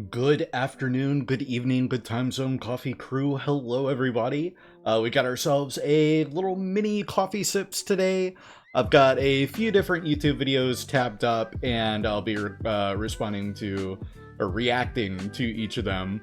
Good afternoon, good evening, good time zone coffee crew. Hello, everybody. We got ourselves a little mini coffee sips today. I've got a few different YouTube videos tabbed up, and I'll be responding to or reacting to each of them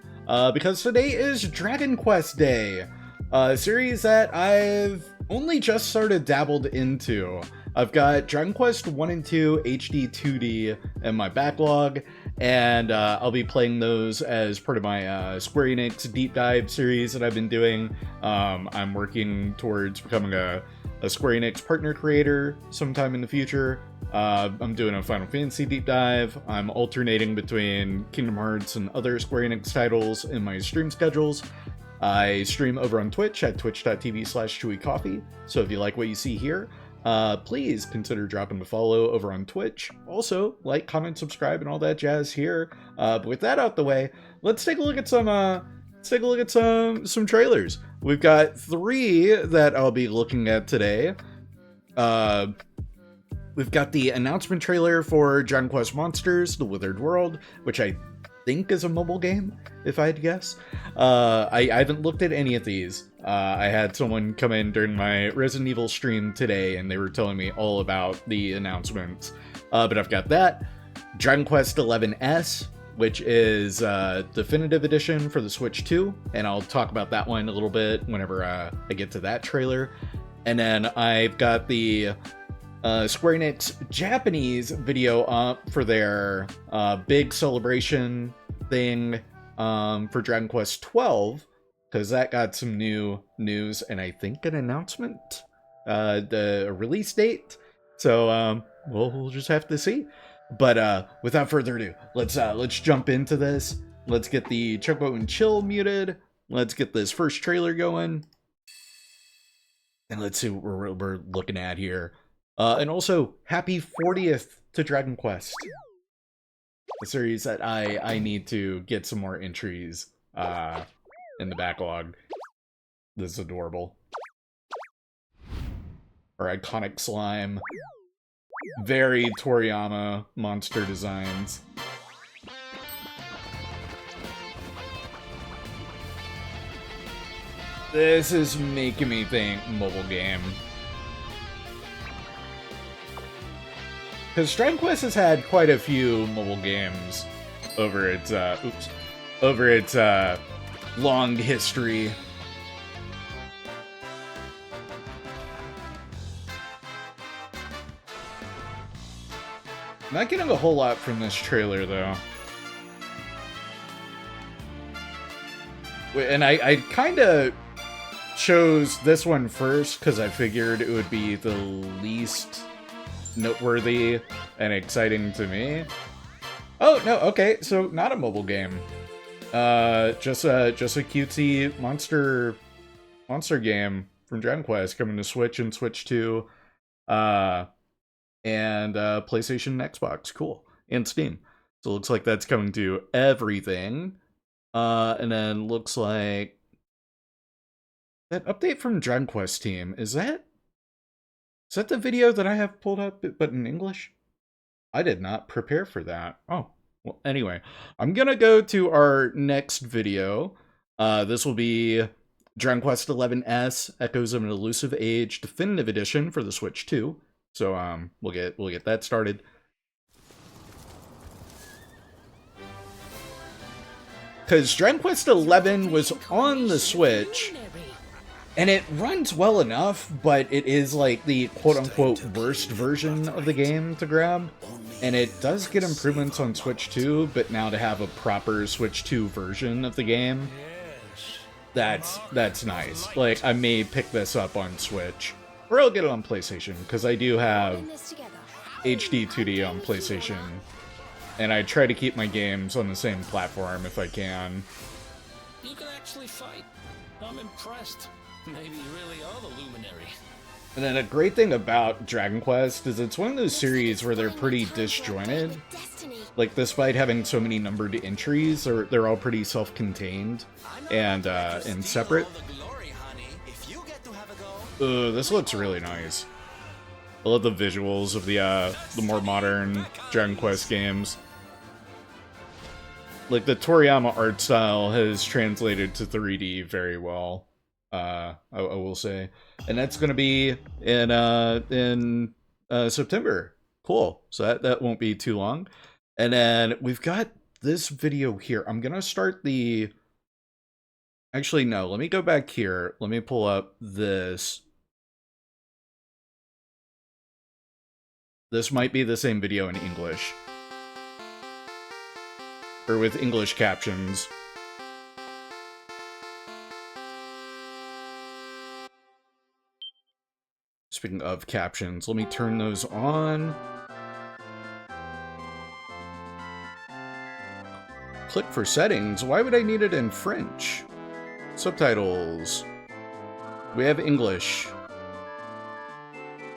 because today is Dragon Quest Day, a series that I've only just started dabbled into. I've got Dragon Quest 1 and 2 HD 2D in my backlog, and I'll be playing those as part of my Square Enix deep dive series that I've been doing. I'm working towards becoming a Square Enix partner creator sometime in the future. I'm doing a Final Fantasy deep dive. I'm alternating between Kingdom Hearts and other Square Enix titles in my stream schedules. I stream over on Twitch at twitch.tv/chewycoffee, so if you like what you see here, please consider dropping a follow over on Twitch. Also, like, comment, subscribe, and all that jazz here. But with that out the way, let's take a look at some trailers. We've got 3 that I'll be looking at today. We've got the announcement trailer for Dragon Quest Monsters: The Withered World, which I think is a mobile game, if I had to guess. I haven't looked at any of these. I had someone come in during my Resident Evil stream today, and they were telling me all about the announcements. But I've got that. Dragon Quest XI-S, which is Definitive Edition for the Switch 2, and I'll talk about that one a little bit whenever I get to that trailer. And then I've got the Square Enix Japanese video up for their big celebration thing for Dragon Quest 12, because that got some new news and I think an announcement, the release date. So we'll just have to see. But without further ado, let's jump into this. Let's get the Choco and Chill muted. Let's get this first trailer going, and let's see what we're looking at here. And also, happy 40th to Dragon Quest, a series that I need to get some more entries in the backlog. This is adorable. Our iconic slime. Very Toriyama monster designs. This is making me think mobile game. Because Dragon Quest has had quite a few mobile games over its long history. Not getting a whole lot from this trailer, though. And I kind of chose this one first because I figured it would be the least noteworthy and exciting to me. Oh no, okay, so not a mobile game. Just a cutesy monster game from Dragon Quest coming to Switch and Switch 2, and PlayStation and Xbox. Cool. And Steam. So it looks like that's coming to everything. And then looks like that update from Dragon Quest team, is that the video that I have pulled up, but in English? I did not prepare for that. Oh, well, anyway. I'm gonna go to our next video. This will be Dragon Quest XI-S, Echoes of an Elusive Age Definitive Edition for the Switch 2. So, we'll get that started. Because Dragon Quest XI was on the Switch, and it runs well enough, but it is like the quote-unquote worst version of the game to grab. And it does get improvements on Switch 2, but now to have a proper Switch 2 version of the game, that's nice. Like, I may pick this up on Switch, or I'll get it on PlayStation, because I do have HD 2D on PlayStation, and I try to keep my games on the same platform if I can. You can actually fight. I'm impressed. Maybe you really are the luminary. And then a great thing about Dragon Quest is it's one of those series where they're pretty disjointed. Like, despite having so many numbered entries, they're all pretty self-contained and separate. This looks really nice. I love the visuals of the more modern Dragon Quest games. like the Toriyama art style has translated to 3D very well. I will say, and that's gonna be in September. Cool. So that won't be too long. And then we've got this video here. I'm gonna start the. Actually, no. Let me go back here. Let me pull up this. This might be the same video in English. Or with English captions. Speaking of captions, let me turn those on. Click for settings. Why would I need it in French? Subtitles. We have English.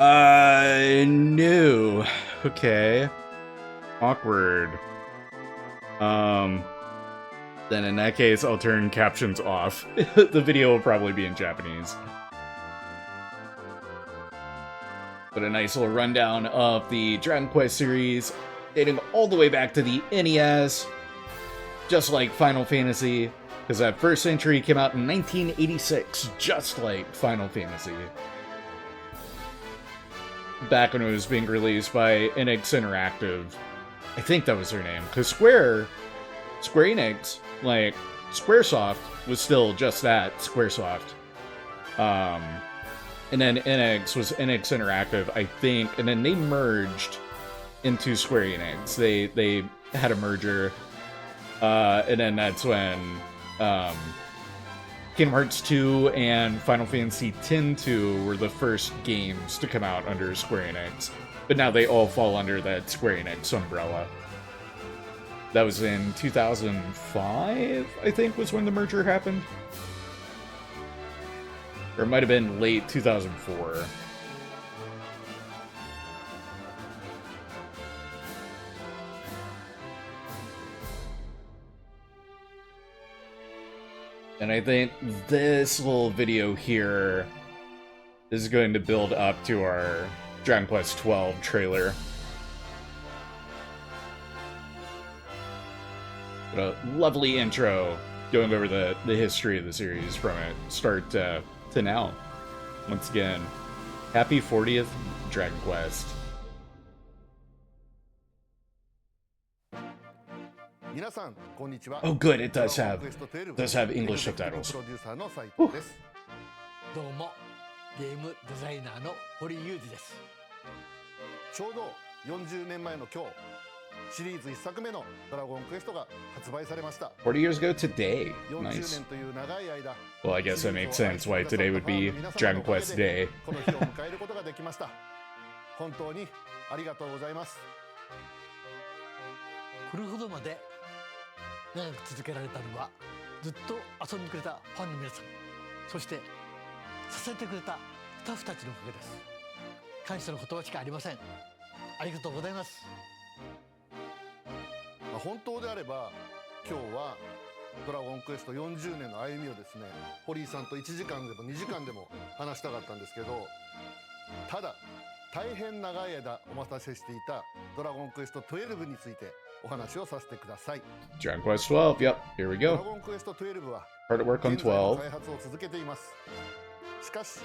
No. Okay. Awkward. Then in that case, I'll turn captions off. The video will probably be in Japanese. But a nice little rundown of the Dragon Quest series, dating all the way back to the NES, just like Final Fantasy, because that first entry came out in 1986, just like Final Fantasy. Back when it was being released by Enix Interactive. I think that was their name, because Square Enix, like, Squaresoft was still just that, Squaresoft. And then Enix was Enix Interactive, I think, and then they merged into Square Enix. They had a merger, and then that's when Kingdom Hearts 2 and Final Fantasy X-2 were the first games to come out under Square Enix. But now they all fall under that Square Enix umbrella. That was in 2005, I think, was when the merger happened. Or it might have been late 2004. And I think this little video here is going to build up to our Dragon Quest XII trailer. But a lovely intro going over the history of the series from it start to now. Once again, happy 40th Dragon Quest. Oh good, it does have English subtitles. どうもゲームデザイナーの堀裕二です。ちょうど40年前の今日、シリーズ1作目のドラゴンクエストが発売されました。40 years ago today. Nice. Well, I guess that makes sense why today would be Dragon Quest Day. この日を迎えることができました。本当にありがとうございます。これほどまで長く続けられたのはずっと遊んでくれたファンの皆さん、そして支えてくれたスタッフたちのおかげです。感謝の言葉しかありません。ありがとうございます。本当であれば今日はドラゴンクエスト40年の歩みをですね、堀井さんと1時間でも2時間でも話したかったんですけど、ただ大変長い間お待たせしていたドラゴンクエスト12についてお話をさせてください。 Dragon Quest 12, yep, here we ドラ go. ゴンクエスト12は Hard at work on 現在も 12. 開発を続けています。しかし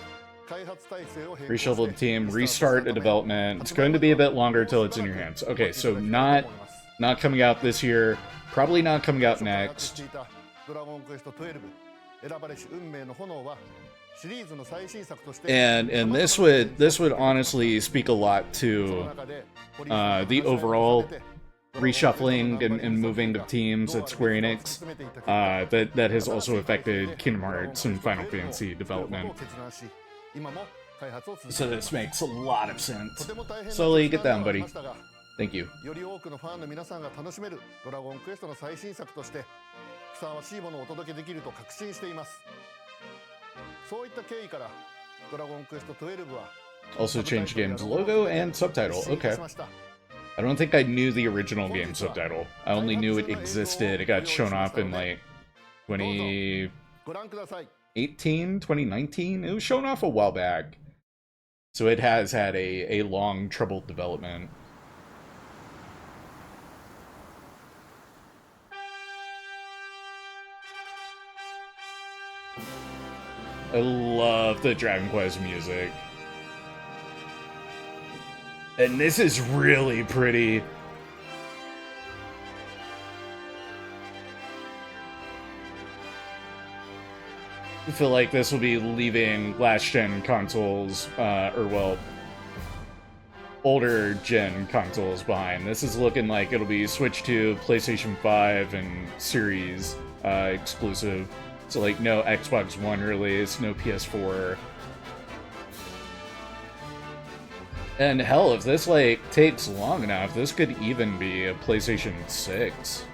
開発体制を変更 Reshuffle して the team, restart the development. It's going to be a bit longer till it's in your hands. Okay, so not coming out this year, probably not coming out next. ドラゴンクエスト12選ばれし運命の炎はシリーズの最新作として And this would honestly speak a lot to the overall reshuffling and moving of teams at Square Enix that has also affected Kingdom Hearts and Final Fantasy development. So this makes a lot of sense. Slowly get down, buddy. Thank you. より多くのファンの皆さんが楽しめるドラゴンクエストの最新作としてふさわしいものをお届けできると確信しています。そういった経緯からドラゴンクエスト12は Also changed game's logo and subtitle. Okay. I don't think I knew the original game subtitle. I only knew it existed. It got shown off in like 2018, 2019. It was shown off a while back. So it has had a long, troubled development. I love the Dragon Quest music. And this is really pretty. I feel like this will be leaving last-gen consoles, or well, older gen consoles behind. This is looking like it'll be Switch 2, PlayStation 5, and Series exclusive. So like no Xbox One release, no PS4. And hell, if this like takes long enough, this could even be a PlayStation 6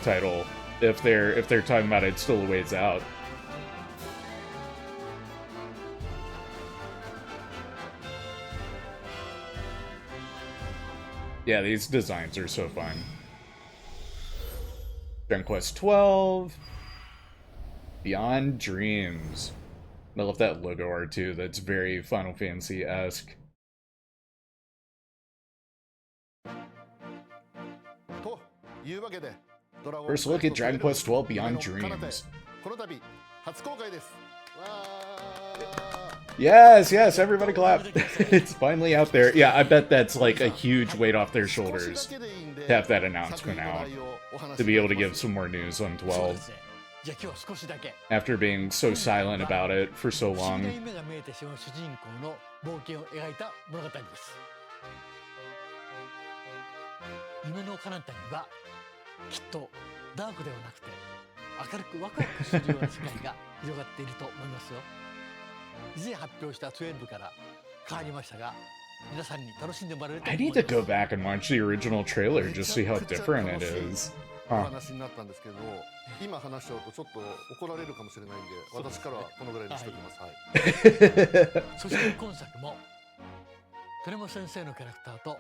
title. If they're talking about it still a ways out. Yeah, these designs are so fun. Dragon Quest 12. Beyond Dreams. I love that logo art too. That's very Final Fantasy-esque. First look at Dragon Quest 12 Beyond Dreams. Yes, everybody clap. It's finally out there. Yeah, I bet that's like a huge weight off their shoulders to have that announcement out. To be able to give some more news on 12. After being so silent about it for so long. 以前発表した12から変わりましたが、皆さんに楽しんでもらえると。I need to go back and watch the original trailer just see how different it is. 話になったんですけど、今話しちゃうとちょっと怒られるかもしれないんで、私からはこのぐらいにしておきます。はい。そして今作も鳥山先生のキャラクターと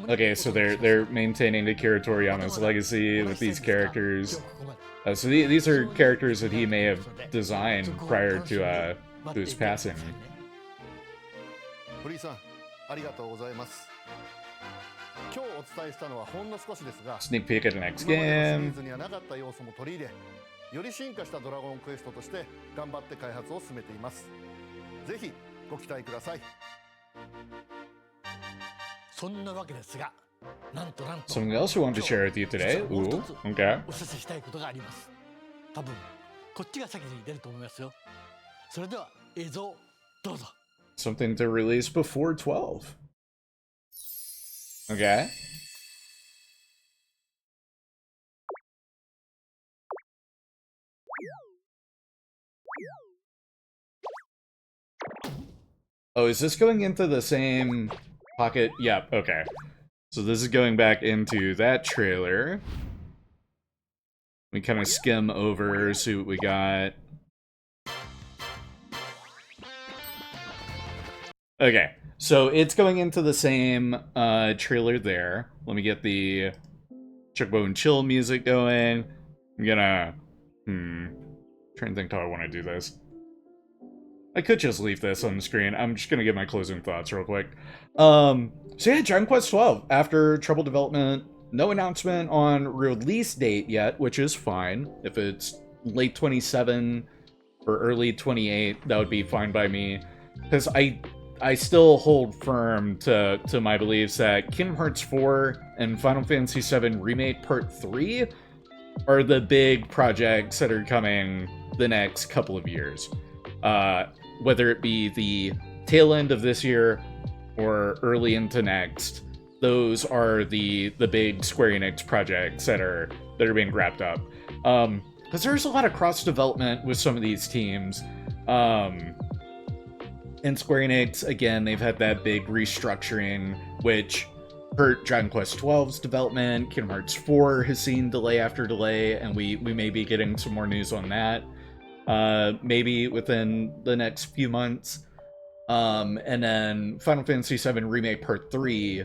Okay, so they're maintaining Akira Toriyama's legacy with these characters. So these are characters that he may have designed prior to his passing. Sneak peek at the next game. より進化したドラゴンクエストとして頑張って開発を進めています。ぜひご期待ください。 Something else you wanted to share with you today? Ooh, okay. Something to release before 12. Okay. Oh, is this going into the same pocket? Yep, okay. So this is going back into that trailer. We kind of skim over, see what we got. Okay, so it's going into the same trailer there. Let me get the Chocobo and Chill music going. I'm gonna... trying to think how I want to do this. I could just leave this on the screen. I'm just gonna give my closing thoughts real quick. So yeah, Dragon Quest 12, after trouble development, no announcement on release date yet, which is fine. If it's late 27 or early 28, that would be fine by me. Because I still hold firm to my beliefs that Kingdom Hearts 4 and Final Fantasy VII Remake Part 3 are the big projects that are coming the next couple of years. Whether it be the tail end of this year or early into next, those are the big Square Enix projects that are being wrapped up. Because there's a lot of cross development with some of these teams. And Square Enix, again, they've had that big restructuring, which hurt Dragon Quest XII's development. Kingdom Hearts 4 has seen delay after delay, and we may be getting some more news on that. Maybe within the next few months. And then Final Fantasy VII Remake Part 3,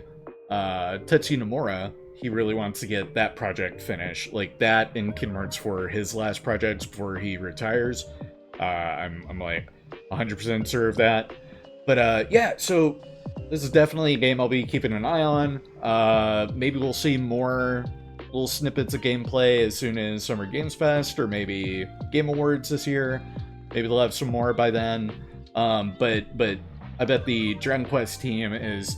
Tetsuya Nomura, he really wants to get that project finished. Like that and Kingdom Hearts 4 are his last projects before he retires. I'm like 100% sure of that. But yeah, so this is definitely a game I'll be keeping an eye on. Maybe we'll see more little snippets of gameplay as soon as Summer Games Fest or maybe Game Awards this year. Maybe they'll have some more by then. But I bet the Dragon Quest team is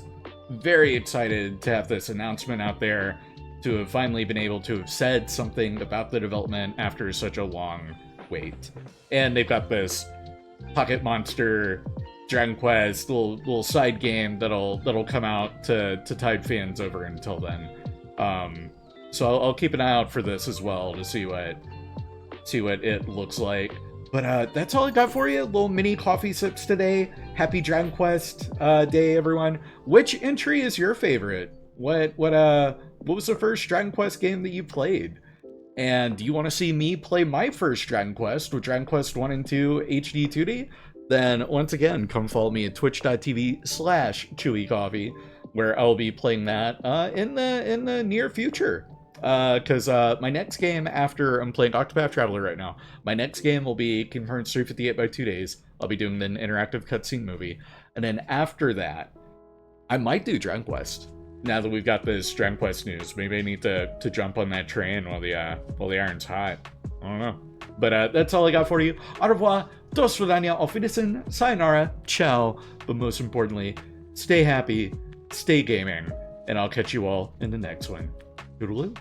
very excited to have this announcement out there, to have finally been able to have said something about the development after such a long wait. And they've got this Pocket Monster Dragon Quest little side game that'll come out to Tide fans over until then. So I'll keep an eye out for this as well to see what it looks like. But that's all I got for you. Little mini coffee sips today. Happy Dragon Quest day, everyone. Which entry is your favorite? What was the first Dragon Quest game that you played? And do you want to see me play my first Dragon Quest with Dragon Quest 1 and 2 HD 2D? Then once again, come follow me at twitch.tv/ChewyCoffee, where I'll be playing that in the near future. Because my next game, after I'm playing Octopath Traveler right now, my next game will be Kingdom Hearts 358 by 2 days. I'll be doing the interactive cutscene movie. And then after that, I might do Dragon Quest. Now that we've got this Dragon Quest news, maybe I need to jump on that train while the iron's hot. I don't know. But that's all I got for you. Au revoir, do svidania, auf Wiedersehen, sayonara, ciao. But most importantly, stay happy, stay gaming, and I'll catch you all in the next one. Toodaloo.